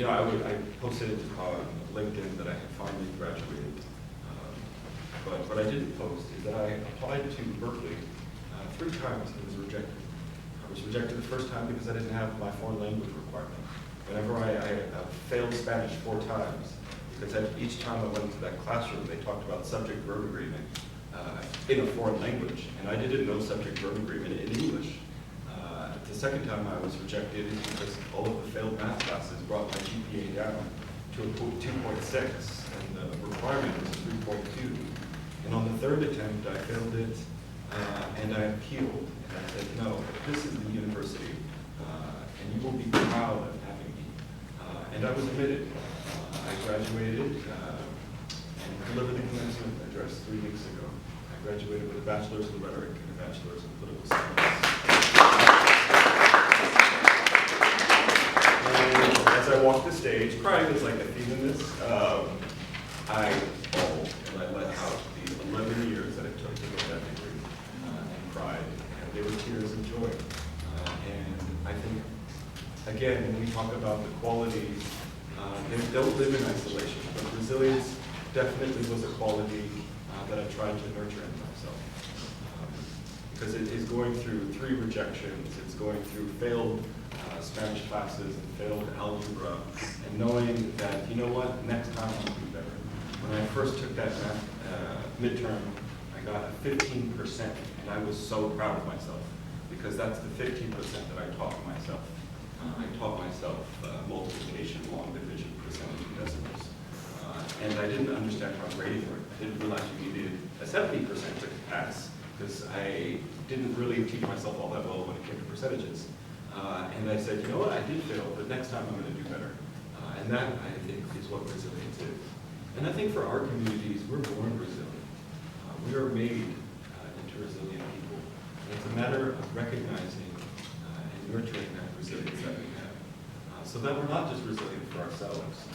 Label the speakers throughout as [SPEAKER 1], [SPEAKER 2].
[SPEAKER 1] I posted on LinkedIn that I had finally graduated. But what I didn't post is that I applied to Berkeley 3 times and was rejected. I was rejected the first time because I didn't have my foreign language requirement. Whenever I failed Spanish 4 times, because each time I went into that classroom, they talked about subject-verb agreement in a foreign language, and I didn't know subject-verb agreement in English. The second time I was rejected is because all of the failed math classes brought my GPA down to a 2.6, and the requirement was a 3.2. And on the third attempt, I failed it, and I appealed. And I said, no, this is the university, and you will be proud of having me. And I was admitted. I graduated and delivered the commencement address 3 weeks ago. I graduated with a bachelor's in rhetoric and a bachelor's in political science. And as I walked the stage, crying is like a theme in this, I bawled and I let out the 11 years that it took to get that degree and cried. And they were tears of joy. And I think, again, when we talk about the qualities, they don't live in isolation, but resilience definitely was a quality that I tried to nurture in myself. Because it is going through 3 rejections, it's going through failed Spanish classes and failed algebra, and knowing that, you know what, next time I'll do better. When I first took that math midterm, I got a 15%, and I was so proud of myself, because that's the 15% that I taught myself. I taught myself multiplication, long division, percentage, and decimals. And I didn't understand how grading worked. I didn't realize you needed a 70% to pass, because I didn't really teach myself all that well when it came to percentages. And I said, you know what, I did fail, but next time I'm going to do better. And that, I think, is what resilience is. And I think for our communities, we're born resilient. We are made into resilient people. And it's a matter of recognizing and nurturing that resilience that we have. So that we're not just resilient for ourselves.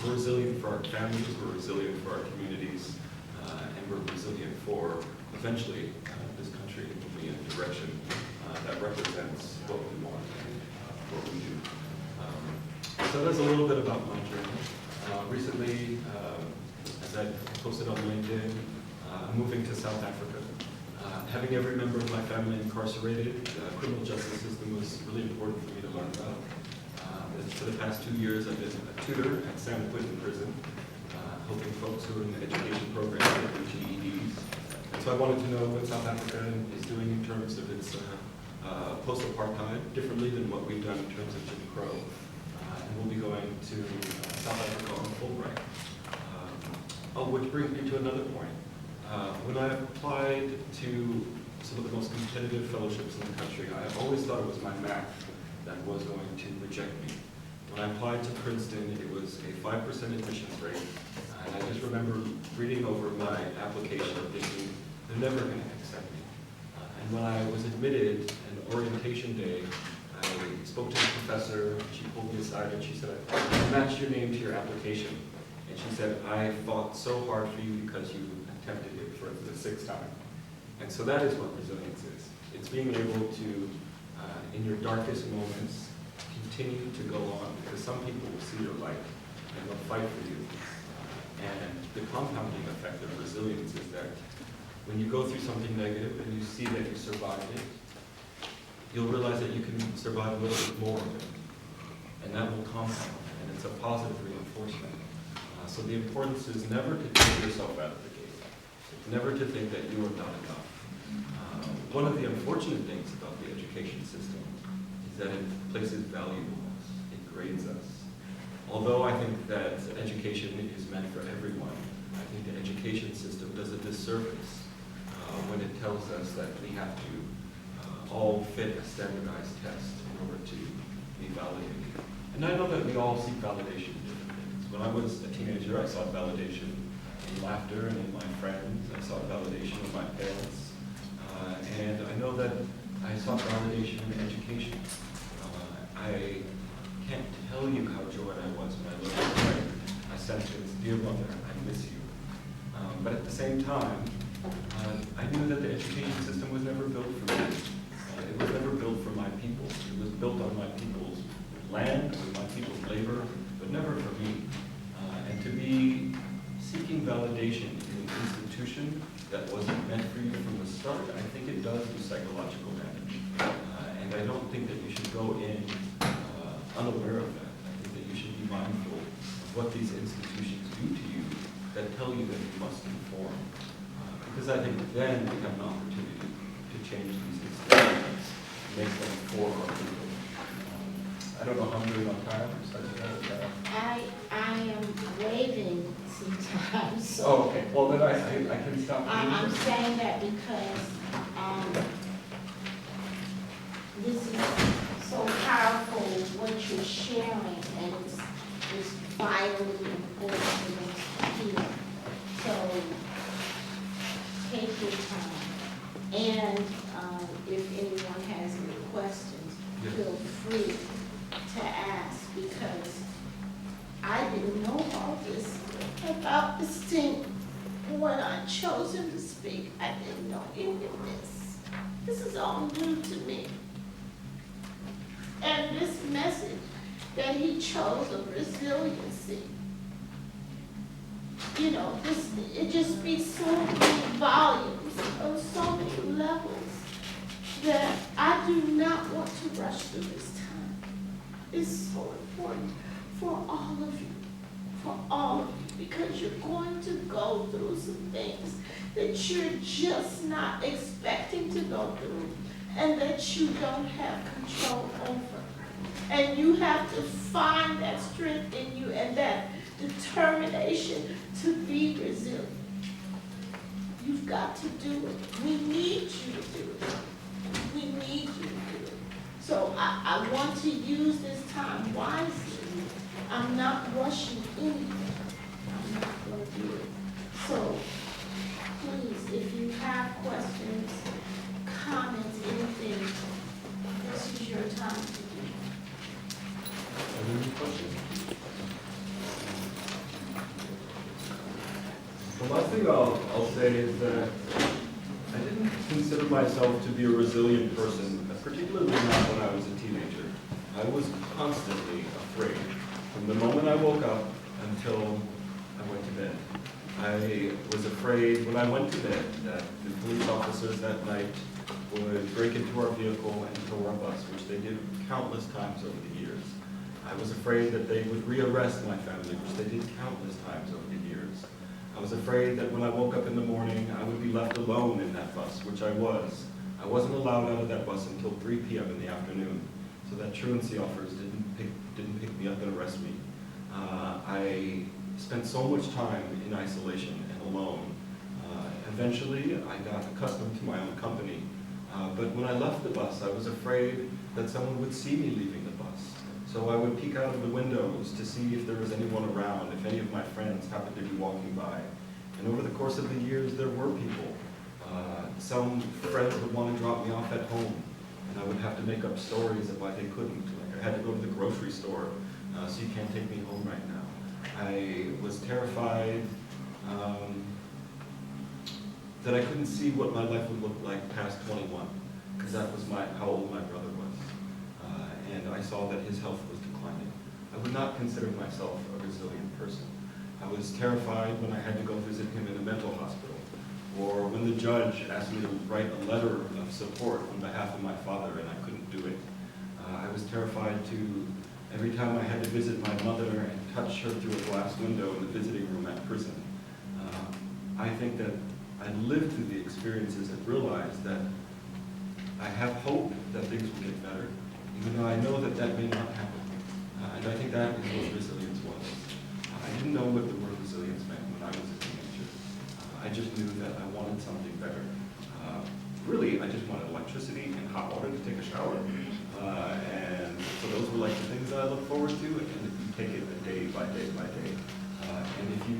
[SPEAKER 1] We're resilient for our families, we're resilient for our communities, and we're resilient for, eventually, this country moving in a direction that represents what we want and what we do. So that's a little bit about my journey. Recently, as I posted on LinkedIn, I'm moving to South Africa. Having every member of my family incarcerated, the criminal justice system was really important for me to learn about. For the past 2 years, I've been a tutor at San Quentin Prison, helping folks who are in the education program get their GEDs. And so I wanted to know what South Africa is doing in terms of its post-apartheid, differently than what we've done in terms of Jim Crow. And we'll be going to South Africa on Fulbright. Which brings me to another point. When I applied to some of the most competitive fellowships in the country, I always thought it was my math that was going to reject me. When I applied to Princeton, it was a 5% admissions rate, and I just remember reading over my application and thinking, they're never going to accept me. And when I was admitted, an orientation day, I spoke to the professor, she pulled me aside and she said, I matched your name to your application. And she said, I fought so hard for you because you attempted it for the 6th time. And so that is what resilience is. It's being able to, in your darkest moments, continue to go on, because some people will see your light and they'll fight for you. And the compounding effect of resilience is that when you go through something negative and you see that you survived it, you'll realize that you can survive a little bit more of it. And that will compound, and it's a positive reinforcement. So the importance is never to take yourself out of the game, never to think that you are not enough. One of the unfortunate things about the education system is that it places value on us, it grades us. Although I think that education is meant for everyone, I think the education system does a disservice when it tells us that we have to all fit a standardized test in order to be validated. And I know that we all seek validation in different things. When I was a teenager, I sought validation in laughter and in my friends. I sought validation in my parents. And I know that I sought validation in education. I can't tell you how joyed I was when I looked at my sentence, dear mother, I miss you. But at the same time, I knew that the education system was never built for me. It was never built for my people. It was built on my people's land, with my people's labor,
[SPEAKER 2] but never for me. And to be seeking validation in an institution that wasn't meant for you from the start, I think it does do psychological damage. And I don't think that you should go in unaware of that. I think that you should be mindful of what these institutions do to you that tell you that you must conform. Because I think then we have an opportunity to change these institutions, make them for our people. I don't know how I'm doing on time.
[SPEAKER 3] I am waving sometimes, so.
[SPEAKER 2] Oh, okay. Well, then I can stop.
[SPEAKER 3] I'm saying that because, this is so powerful, what you're sharing, and it's vitally important here. So, take your time. And, if anyone has any questions, feel free to ask, because I didn't know all this about esteem. When I chose him to speak, I didn't know any of this. This is all new to me. And this message that he chose of resiliency, you know, it just speaks so many volumes on so many levels that I do not want to rush through this time. It's so important for all of you, because you're going to go through some things that you're just not expecting to go through, and that you don't have control over. And you have to find that strength in you and that determination to be resilient. You've got to do it. We need you to do it. We need you to do it. So I want to use this time wisely. I'm not rushing anything. I'm not going to do it. So please, if you have questions, comments, anything, this is your time to do it.
[SPEAKER 2] Any questions?
[SPEAKER 1] The last thing I'll say is that I didn't consider myself to be a resilient person, particularly not when I was a teenager. I was constantly afraid. From the moment I woke up until I went to bed. I was afraid when I went to bed that the police officers that night would break into our vehicle and tow our bus, which they did countless times over the years. I was afraid that they would rearrest my family, which they did countless times over the years. I was afraid that when I woke up in the morning, I would be left alone in that bus, which I was. I wasn't allowed out of that bus until 3 p.m. in the afternoon, so that truancy officers didn't pick me up and arrest me. I spent so much time in isolation and alone. Eventually, I got accustomed to my own company, but when I left the bus, I was afraid that someone would see me leaving the bus. So I would peek out of the windows to see if there was anyone around, if any of my friends happened to be walking by. And over the course of the years, there were people. Some friends would want to drop me off at home, and I would have to make up stories of why they couldn't. Like I had to go to the grocery store, so you can't take me home right now. I was terrified that I couldn't see what my life would look like past 21, because that was how old my brother was. And I saw that his health was declining. I would not consider myself a resilient person. I was terrified when I had to go visit him in a mental hospital, or when the judge asked me to write a letter of support on behalf of my father and I couldn't do it. I was terrified to, every time I had to visit my mother and touch her through a glass window in the visiting room at prison. I think that I lived through the experiences and realized that I have hope that things will get better, even though I know that that may not happen. And I think that is what resilience was. I didn't know what the word resilience meant when I was a teenager. I just knew that I wanted something better. Really, I just wanted electricity and hot water to take a shower. And so those were like the things that I look forward to, and if you take it day by day by day. And if you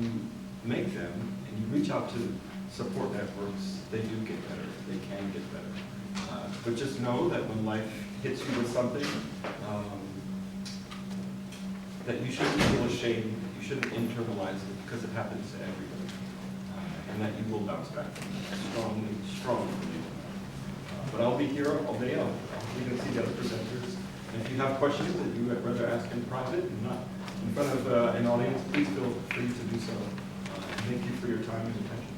[SPEAKER 1] make them, and you reach out to support networks, they do get better, they can get better. But just know that when life hits you with something, that you shouldn't feel ashamed, you shouldn't internalize it, because it happens to everybody. And that you will bounce back from it. Strongly, strongly believe in that. But I'll be here all day. I'll be going to see the other presenters. And if you have questions that you would rather ask in private and not in
[SPEAKER 2] in front of an audience, please feel free to do so. And thank you for your time and attention.